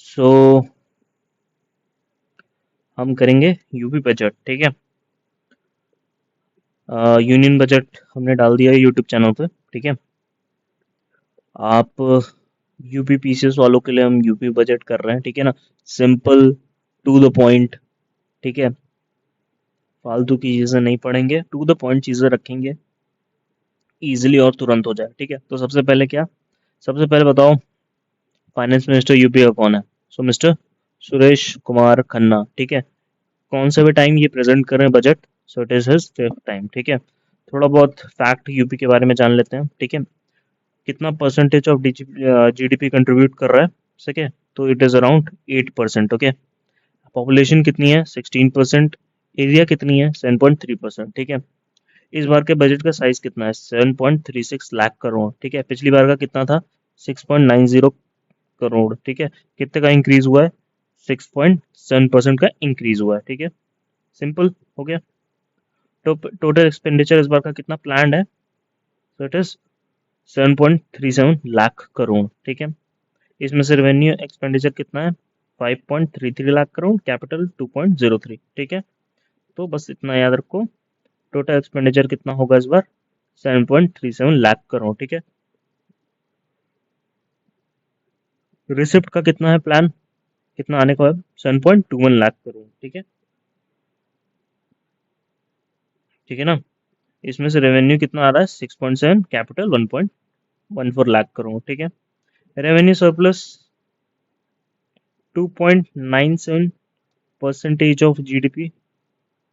सो हम करेंगे UP budget, ठीक है। यूनियन बजट हमने डाल दिया है यूट्यूब चैनल पे, ठीक है। आप यूपी पीसीएस वालों के लिए हम यूपी बजट कर रहे हैं, ठीक है ना। सिंपल, टू द पॉइंट, ठीक है। फालतू की चीजें नहीं पढ़ेंगे, टू द पॉइंट चीजें रखेंगे, इजीली और तुरंत हो जाए, ठीक है। तो सबसे पहले क्या, सबसे पहले बताओ फाइनेंस मिनिस्टर यूपी का कौन है। सो मिस्टर सुरेश कुमार खन्ना, ठीक है। कौन से भी टाइम ये प्रेजेंट कर रहे हैं budget, so it is his fifth time, ठीक है। थोड़ा बहुत फैक्ट यूपी के बारे में जान लेते हैं, ठीक है। कितना परसेंटेज ऑफ जीडीपी कंट्रीब्यूट कर रहा है, ठीक है। तो it is around 8%, okay. Population कितनी है, 16%। एरिया कितनी है, 7.3%, ठीक है। इस बार के बजट का साइज कितना है, 7.36 लाख करोड़, ठीक है। पिछली बार का कितना था, 6.90 करोड़, ठीक है। कितने का इंक्रीज हुआ है, 6.7% का इंक्रीज हुआ है, ठीक है। सिंपल हो गया। तो टोटल एक्सपेंडिचर इस बार का कितना प्लान्ड है, तो इट इज 7.37 लाख करोड़, ठीक है। इसमें से रेवेन्यू एक्सपेंडिचर कितना है, 5.33 लाख करोड़, कैपिटल 2.03, ठीक है। तो बस इतना याद रखो, टोटल एक्सपेंडिचर कितना होगा इस बार, 7.37 लाख करोड़, ठीक है। रिसिप्ट का कितना है प्लान, कितना आने का है, 7.21 लाख करोड़, ठीक है। ठीक है ना। इसमें से रेवेन्यू कितना आ रहा है, 6.7, कैपिटल 1.14 लाख करोड़, ठीक है। Revenue surplus 2.97 percentage of GDP,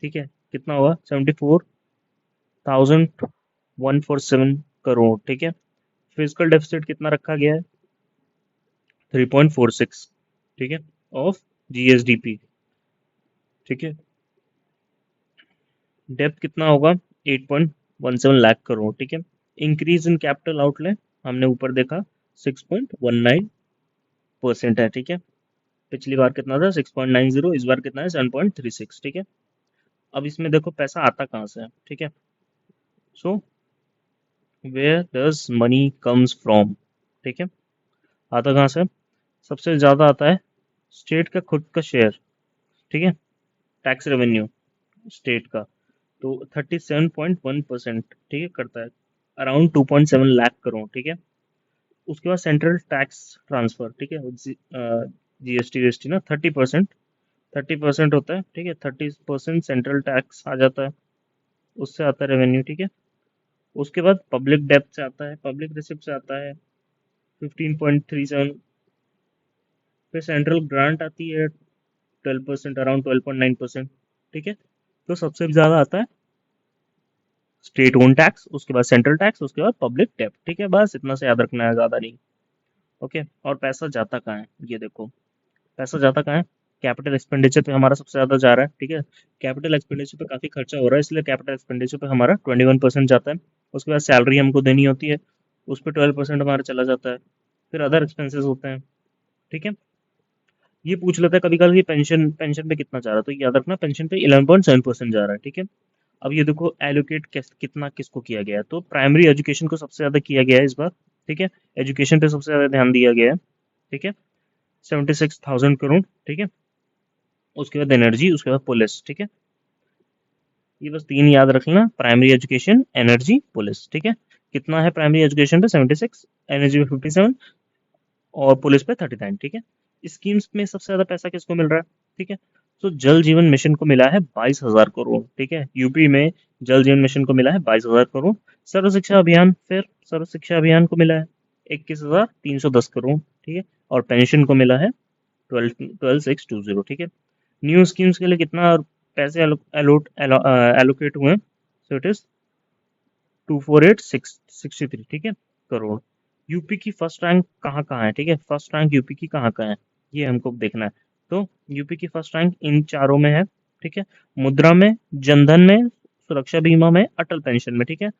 ठीक है। कितना हुआ, 74,147 करोड़, ठीक है। फिजिकल डेफिसिट कितना रखा गया है, 3.46, ठीक है, ऑफ जीएसडीपी, ठीक है। डेप्थ कितना होगा, 8.17 लाख करोड़, ठीक है। इंक्रीज इन कैपिटल आउटले हमने ऊपर देखा, 6.19% है, ठीक है। पिछली बार कितना था, 6.90, इस बार कितना है, 7.36, ठीक है। अब इसमें देखो पैसा आता कहाँ से है, ठीक है। So where does money comes from, ठीक है। आता कहाँ से, सबसे ज्यादा आता है स्टेट का खुद का शेयर, ठीक है। टैक्स रेवेन्यू स्टेट का, तो 37.1%, ठीक है, करता है, अराउंड 2.7 लाख करोड़, ठीक है। उसके बाद सेंट्रल टैक्स ट्रांसफर, ठीक है, जीएसटी वीएसटी ना, 30%, 30% होता है, ठीक है। 30% सेंट्रल टैक्स आ जाता है, उससे आता है रेवेन्यू, ठीक है। उसके बाद पब्लिक डेप्थ से आता है, पब्लिक रिसिप्ट से आता है 15.37, फिर सेंट्रल ग्रांट आती है 12%, अराउंड 12.9%, ठीक है। तो सबसे ज्यादा आता है स्टेट ओन टैक्स, उसके बाद सेंट्रल टैक्स, उसके बाद पब्लिक डेप्थ, ठीक है। बस इतना से याद रखना है, ज्यादा नहीं, ओके। और पैसा जाता कहाँ है, ये देखो पैसा जाता कहाँ है, कैपिटल एक्सपेंडिचर पे हमारा सबसे ज्यादा जा रहा है, ठीक है। कैपिटल एक्सपेंडिचर पे काफी खर्चा हो रहा है, इसलिए कैपिटल एक्सपेंडिचर पे हमारा 21% जाता है। उसके बाद सैलरी हमको देनी होती है, उस पर 12% हमारा चला जाता है। फिर अदर एक्सपेंसेस होते हैं, ठीक है। ये पूछ लेता है कभी कभी पेंशन, पेंशन पे कितना जा रहा है, तो याद रखना पेंशन पे 11.7% जा रहा है, ठीक है। अब ये देखो एलोकेट कितना किसको किया गया है, तो प्राइमरी एजुकेशन को सबसे ज्यादा किया गया है इस बार, ठीक है। एजुकेशन पे सबसे ज्यादा ध्यान दिया गया है, ठीक है, 76,000 करोड़, ठीक है। उसके बाद एनर्जी, उसके बाद पुलिस, ठीक है। ये बस तीन याद रख लेना, प्राइमरी एजुकेशन, एनर्जी, पुलिस, ठीक है। कितना है प्राइमरी एजुकेशन पे, 76, एनर्जी पे 57, और पुलिस पे 39, ठीक है। स्कीम्स में सबसे ज्यादा पैसा किसको मिल रहा है, ठीक है। तो जल जीवन मिशन को मिला है 22,000 करोड़, ठीक है। यूपी में जल जीवन मिशन को मिला है 22,000 करोड़। सर्व शिक्षा अभियान, फिर सर्व शिक्षा अभियान को मिला है 21,310 करोड़, ठीक है। और पेंशन को मिला है 12,620, ठीक है। न्यू स्कीम्स के लिए कितना पैसे एलोकेट हुए हैं, सो इट इज 248,663, ठीक है, करोड़। यूपी की फर्स्ट रैंक कहाँ कहाँ है, ठीक है। फर्स्ट रैंक यूपी की कहाँ कहाँ है, ये हमको देखना है। तो यूपी की फर्स्ट रैंक इन चारों में है, ठीक है। मुद्रा में, जनधन में, सुरक्षा बीमा में, अटल पेंशन में, ठीक है।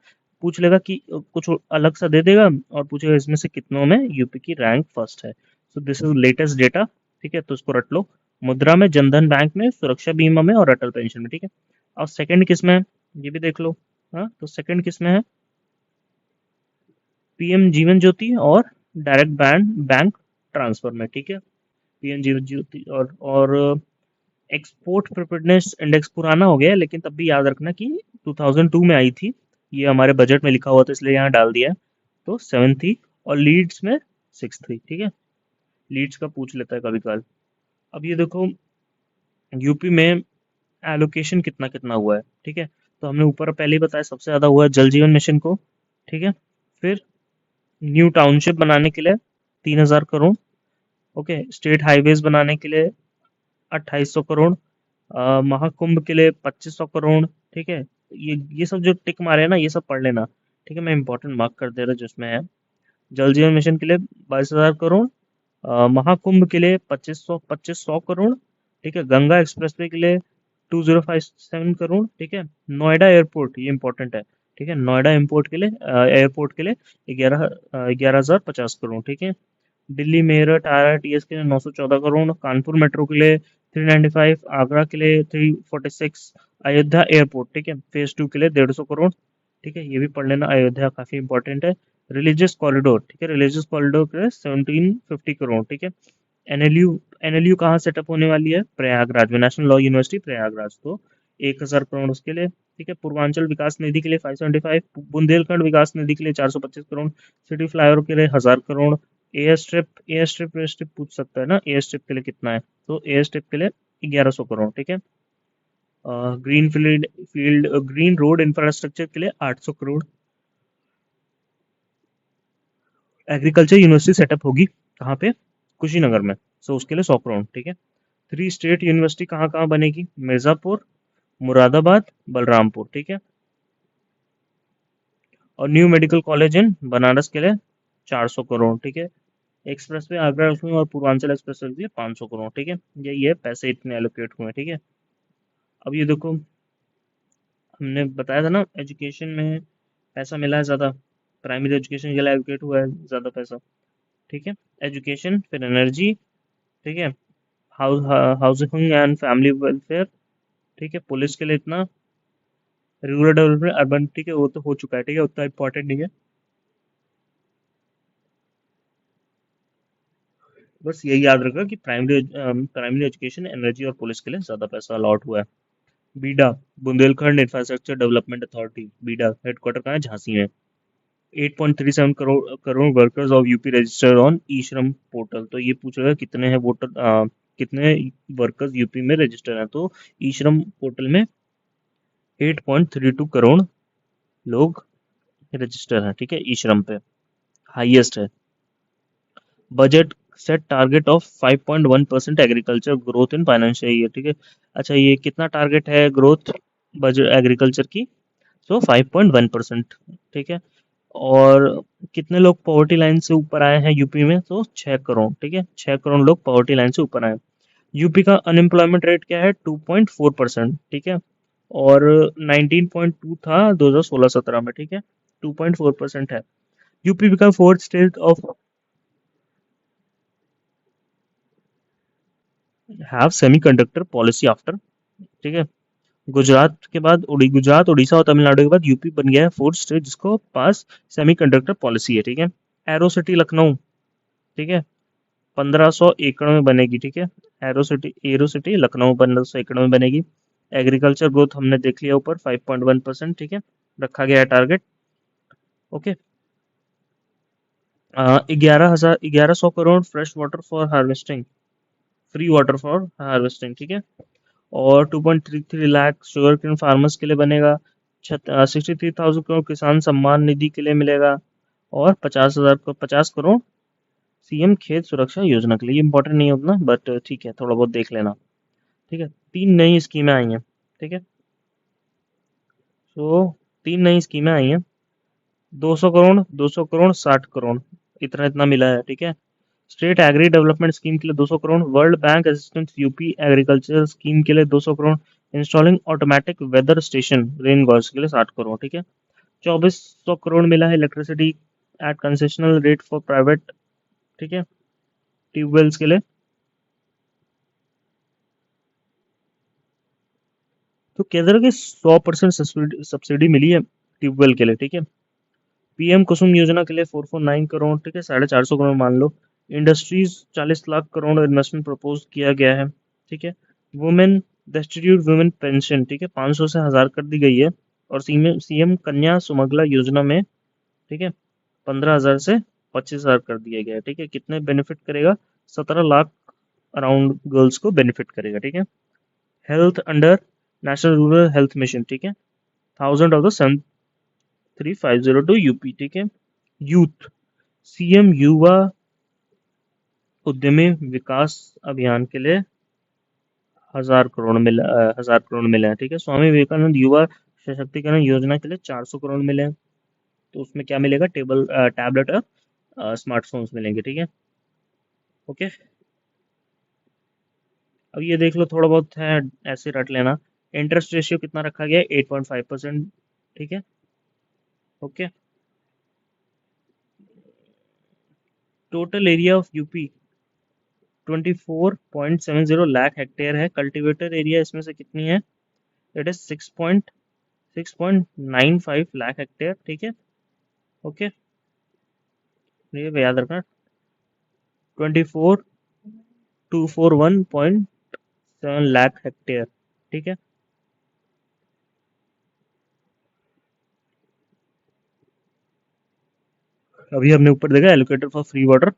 पूछ लेगा कि कुछ अलग सा दे देगा, और पूछेगा इसमें से कितनों में यूपी की रैंक फर्स्ट है। So this is latest data, ठीक है, तो इसको रट लो। मुद्रा में, जनधन बैंक में, सुरक्षा बीमा में, और अटल पेंशन में, ठीक है। और सेकंड किस में है, ये भी देख लो। हाँ, तो सेकंड किस में है, पीएम जीवन ज्योति और डायरेक्ट बैंक बैंक ट्रांसफर में, ठीक है। PN 003 और एक्सपोर्ट प्रिपेयर्डनेस इंडेक्स पुराना हो गया है, लेकिन तब भी याद रखना कि 2002 में आई थी। ये हमारे बजट में लिखा हुआ था इसलिए यहाँ डाल दिया है। तो 7 थी और लीड्स में 6 थी, ठीक है। लीड्स का पूछ लेता है कभी कभार। अब ये देखो यूपी में एलोकेशन कितना कितना हुआ है, ठीक है। तो हमने ऊपर पहले ही बताया सबसे ज्यादा हुआ है जल जीवन मिशन को, ठीक है। फिर न्यू टाउनशिप बनाने के लिए 3,000 करोड़, ओके। स्टेट हाईवेज बनाने के लिए 2,800 करोड़, महाकुंभ के लिए 2,500 करोड़, ठीक है। ये सब जो टिक मारे हैं ना, ये सब पढ़ लेना, ठीक है। मैं इंपॉर्टेंट मार्क कर दे रहा जिसमें है। जल जीवन मिशन के लिए 22,000 करोड़, महाकुंभ के लिए 2500 करोड़, ठीक है। गंगा एक्सप्रेसवे के लिए 2057 करोड़, ठीक है। नोएडा एयरपोर्ट, ये इंपॉर्टेंट है, ठीक है। नोएडा एयरपोर्ट के लिए 11,050 करोड़, ठीक है। दिल्ली मेरठ IRTS के लिए 914 करोड़, कानपुर मेट्रो के लिए 395, आगरा के लिए 346, अयोध्या एयरपोर्ट, ठीक है, फेज 2 के लिए 150 करोड़, ठीक है। ये भी पढ़ लेना, अयोध्या काफी इंपॉर्टेंट है। रिलीजियस कॉरिडोर, ठीक है, रिलीजियस कॉरिडोर के लिए 1750 करोड़, ठीक है। एनएलयू कहाँ सेटअप होने वाली है? प्रयागराज में, नेशनल लॉ यूनिवर्सिटी प्रयागराज, तो 1,000 करोड़ उसके लिए, ठीक है। पूर्वांचल विकास निधि के लिए 575, बुंदेलखंड विकास निधि के लिए 425 करोड़, सिटी फ्लाईओवर के लिए 1,000 करोड़, एयर स्ट्रिप पूछ सकता है ना, एयर स्ट्रिप के लिए कितना है? तो एयर स्ट्रिप के लिए 1,100 करोड़, ठीक है। Green field green road infrastructure के लिए 800 करोड़। एग्रीकल्चर यूनिवर्सिटी सेटअप होगी कहाँ पे? कुशीनगर में, सो उसके लिए 100 करोड़, ठीक है। 3 स्टेट यूनिवर्सिटी कहाँ कहाँ बनेगी? मिर्जापुर, मुरादाबाद, बलरामपुर, ठीक है। और new medical college in Banaras के लिए 400 करोड़, ठीक है। एक्सप्रेस वे आगरा लखनऊ और पूर्वांचल एक्सप्रेस वे के लिए 500 करोड़, ठीक है। ये पैसे इतने एलोकेट हुए हैं, ठीक है। अब ये देखो हमने बताया था ना एजुकेशन में पैसा मिला है ज़्यादा, प्राइमरी एजुकेशन के लिए एलोकेट हुआ है ज़्यादा पैसा, ठीक है। एजुकेशन, फिर एनर्जी, ठीक है, हाउसिंग एंड फैमिली वेलफेयर, ठीक है। पुलिस के लिए इतना, रूरल डेवलपमेंट अर्बन, ठीक है, वो तो हो चुका है, ठीक है, उतना इंपॉर्टेंट नहीं है। बस यही याद रखना कि प्राइमरी एजुकेशन, एनर्जी और पुलिस के लिए ज़्यादा पैसा अलॉट हुआ है। BIDA, Bundelkhand infrastructure development authority, BIDA headquarter कहाँ है? झांसी में। 8.37 crore crore workers of UP registered on E Shram portal. तो ये पूछ रहा है कितने हैं कितने वर्कर्स यूपी में रजिस्टर हैं? तो ई श्रम पोर्टल में 8.32 करोड़ लोग रजिस्टर हैं, ठीक है, ई श्रम पे, हाईएस्ट है। Budget set target of 5.1% agriculture growth in financial year, ठीक है। अच्छा, ये कितना टारगेट है ग्रोथ बजट एग्रीकल्चर की? सो 5.1%, ठीक है। और कितने लोग पॉवर्टी लाइन से ऊपर आए हैं यूपी में? तो 6 करोड़, ठीक है, 6 करोड़ लोग पॉवर्टी लाइन से ऊपर आए। यूपी का अनएम्प्लॉयमेंट रेट क्या है? 2.4%, ठीक है। और 19.2 था 2016-17 में, ठीक है, 2.4% है। UP become fourth state of have semiconductor policy after, ठीक है। गुजरात, उड़ीसा और तमिलनाडु के बाद यूपी बन गया है फोर्थ स्टेट जिसको पास सेमीकंडक्टर पॉलिसी है, ठीक है। एरो सिटी लखनऊ, ठीक है, 1,500 एकड़ में बनेगी, ठीक है। एरो सिटी लखनऊ 1,500 एकड़ में बनेगी। एग्रीकल्चर ग्रोथ हमने देख लिया ऊपर 5.1%, ठीक है, रखा गया है target, okay. 1,100 crore fresh water for harvesting, free water for harvesting, ठीक है। और 2.33 लाख शुगर केन फार्मर्स के लिए बनेगा। 63,000 करोड़ किसान सम्मान निधि के लिए मिलेगा। और 50 करोड़ सीएम खेत सुरक्षा योजना के लिए। ये इंपॉर्टेंट नहीं है उतना, बट ठीक है, थोड़ा बहुत देख लेना, ठीक है। 3 नई स्कीमें आई हैं, ठीक है। तो 3 नई स्कीमें आई हैं, 200 करोड़, 200 करोड़, 60 करोड़, इतना इतना मिला है, ठीक है। स्टेट एग्री डेवलपमेंट स्कीम के लिए 200 crore, world bank assistance UP agriculture scheme के लिए 200 crore, installing automatic weather station rain gods के लिए 60 करोड़, ठीक है। 2,400 करोड़ मिला है electricity at concessional rate for private, ठीक है, ट्यूबवेल्स के लिए। तो केंद्र की 100% सब्सिडी मिली है ट्यूबवेल के लिए, ठीक है। पीएम कुसुम योजना के लिए 449 करोड़, ठीक है, 450 करोड़ मान लो। Industries 40 lakh crore investment propose किया गया है, ठीक है। वुमेन डेस्टिट्यूट वुमेन पेंशन, ठीक है, 500 से 1000 कर दी गई है। और सीएम कन्या सुमंगला योजना में, ठीक है, 15,000 से 25,000 कर दिया गया है, ठीक है। कितने बेनिफिट करेगा? 17 लाख अराउंड गर्ल्स को बेनिफिट करेगा, ठीक है। Health under national rural health mission, ठीक है, 1000 ऑफ द 73502 यूपी, ठीक है। यूथ सीएम युवा उद्यमी विकास अभियान के लिए 1000 करोड़ मिले हैं, ठीक है। स्वामी विवेकानंद युवा सशक्तिकरण योजना के लिए 400 करोड़ मिले हैं। तो उसमें क्या मिलेगा? टैबलेट और स्मार्टफोन्स मिलेंगे, ठीक है। ओके, अब ये देख लो, थोड़ा बहुत है, ऐसे रट लेना। इंटरेस्ट रेशियो कितना रखा गया है? 8.5%, ठीक है। Okay, total area of UP 24.70 lakh hectare है। कल्टीवेटर एरिया इसमें से कितनी है? इट इज 6.95 लाख हेक्टेयर, ठीक है। ओके, ये भी याद रखना, 24241.7 लाख हेक्टेयर, ठीक है। अभी हमने ऊपर देखा allocated for free water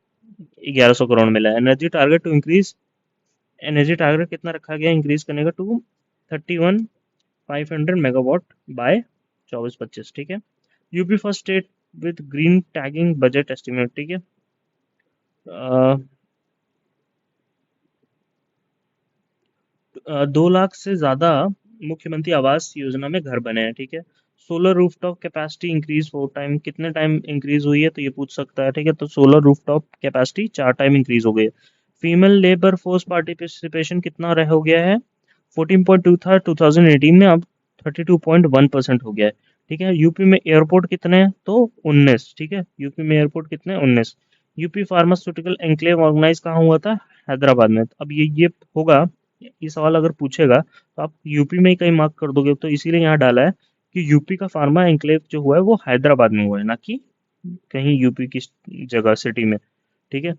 1100 crore मिला है। Energy target to increase, energy target कितना रखा गया इंक्रीज करने का? टू 31,500 मेगावाट बाय 24-25, ठीक है। UP first state with green tagging budget estimate, ठीक है। 2 लाख से ज्यादा मुख्यमंत्री आवास योजना में घर बने हैं, ठीक है। Solar rooftop capacity increase 4 time, कितने टाइम इंक्रीज हुई है? तो ये पूछ सकता है, ठीक है। तो solar rooftop capacity 4 time increase हो गई है। फीमेल लेबर फोर्स पार्टिसिपेशन कितना रह हो गया है? 14.2 था 2018 में, अब 32.1% हो गया है, ठीक है। यूपी में एयरपोर्ट कितने हैं? तो 19, ठीक है। यूपी में एयरपोर्ट कितने हैं? 19। यूपी फार्मास्यूटिकल एनक्लेव ऑर्गेनाइज कहाँ हुआ था? हैदराबाद में। अब ये होगा, ये सवाल अगर पूछेगा तो आप यूपी में ही कहीं मार्क कर दोगे, तो इसीलिए यहाँ डाला है कि यूपी का फार्मा एनक्लेव जो हुआ है वो हैदराबाद में हुआ है, ना कि कहीं यूपी की जगह सिटी में, ठीक है।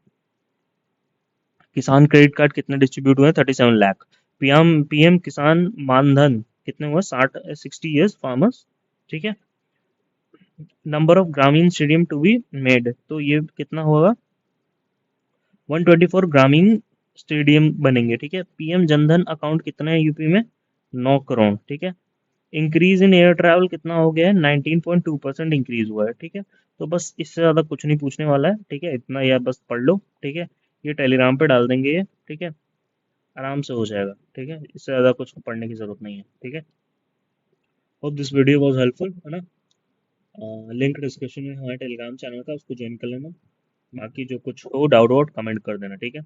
किसान क्रेडिट कार्ड कितने डिस्ट्रीब्यूट हुए हैं? 37 लाख। पीएम पीएम किसान मानधन कितने हुए? 60 ईयर्स फार्मर्स, ठीक है। नंबर ऑफ ग्रामीण स्टेडियम टू बी मेड, तो ये कितना होगा? 124 ग्रामीण स्टेडियम बनेंगे, ठीक है। पीएम जनधन अकाउंट कितने हैं यूपी में? 9 करोड़, ठीक है। इंक्रीज इन एयर ट्रैवल कितना हो गया है? 19.2% इंक्रीज हुआ है, ठीक है। तो बस इससे ज्यादा कुछ नहीं पूछने वाला है, ठीक है। इतना या बस पढ़ लो, ठीक है। ये टेलीग्राम पे डाल देंगे ये, ठीक है। आराम से हो जाएगा, ठीक है। इससे ज्यादा कुछ पढ़ने की जरूरत नहीं है, ठीक है। Hope this video was helpful, है ना। लिंक डिस्क्रिप्शन में हमारे टेलीग्राम चैनल का, उसको ज्वाइन कर लेना। बाकी जो कुछ हो डाउट वाउट कमेंट कर देना, ठीक है।